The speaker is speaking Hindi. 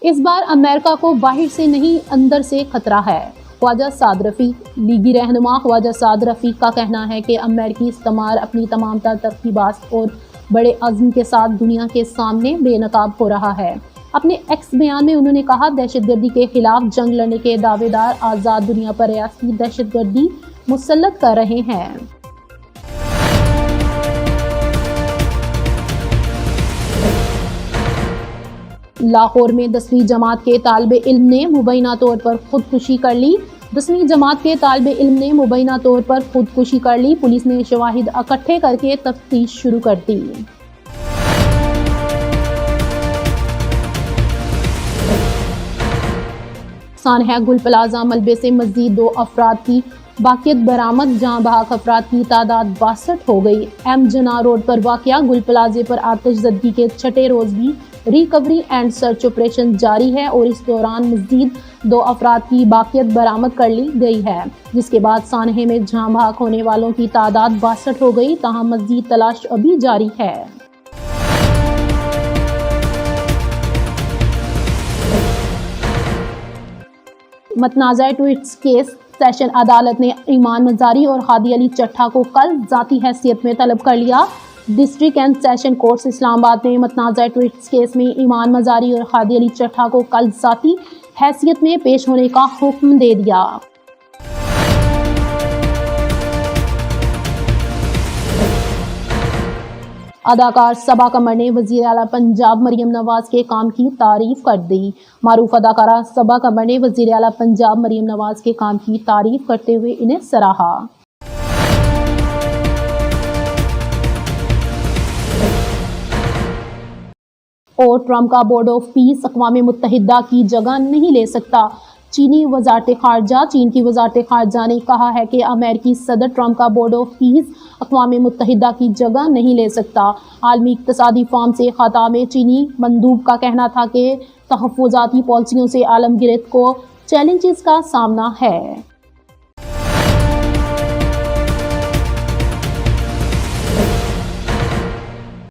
इस बार अमेरिका को बाहर से नहीं अंदर से खतरा है। ख्वाजा साद रफीक लीगी रहनुमा ख्वाजा साद रफीक का कहना है कि अमेरिकी इस्तेमाल अपनी तमाम तरकीबात और बड़े अज़्म के साथ दुनिया के सामने बेनकाब हो रहा है। अपने एक्स बयान में उन्होंने कहा, दहशतगर्दी के खिलाफ जंग लड़ने के दावेदार आज़ाद दुनिया पर रियासती दहशतगर्दी मुसल्लत कर रहे हैं। लाहौर में 10वीं जमात के तालिबे इल्म ने मुबैना तौर पर खुदकुशी कर ली। 10वीं जमात के तालिबे इल्म ने मुबैना तौर पर खुदकुशी कर ली। पुलिस ने शवाहिद इकट्ठे करके तफ्तीश शुरू कर दी। सानहा गुल प्लाजा मलबे से मजीद 2 अफराद की बाकियत बरामद। जहां बहक अफराद की तादाद 62 हो गई। एम जना रोड पर वाक़या गुल प्लाजे पर आतिशज़दगी के 6ठे रोज भी रिकवरी एंड सर्च ऑपरेशन जारी है और इस दौरान मजीद 2 अफराद की बाकियत बरामद कर ली गई है, जिसके बाद सानहे में जहां बहक होने वालों की तादाद 62 हो गई। तहां मजीद तलाश अभी जारी है। मतनाज़ा ट्वीट्स केस सेशन अदालत ने ईमान मजारी और हादी अली चट्ठा को कल जाती हैसियत में तलब कर लिया। District and session court Islamabad ने मतनाज़ा ट्वीट्स केस में ईमान मजारी और हादी अली चट्ठा को कल जाती हैसियत में पेश होने का हुक्म दे दिया। अदाकार सबा कमर ने वज़ीर आला पंजाब मरियम नवाज के काम की तारीफ कर दी। मारूफ अदाकारा सबा कमर ने वज़ीर आला पंजाब मरियम नवाज के काम की तारीफ करते हुए इन्हें सराहा। और ट्रंप का बोर्ड ऑफ पीस अक़वाम मुत्तहिदा की जगह नहीं ले सकता। चीनी वज़ारत ख़ारजा चीन की वज़ारत ख़ारजा ने कहा है कि अमेरिकी सदर ट्रंप का बोर्ड ऑफ पीस अक़वाम मुत्तहिदा की जगह नहीं ले सकता। आलमी इक़्तिसादी फ़ोरम से ख़ताब में चीनी मंदूब का कहना था कि तहफ़्फ़ुज़ाती पॉलिसियों से आलमगीरत को चैलेंजेस का सामना है।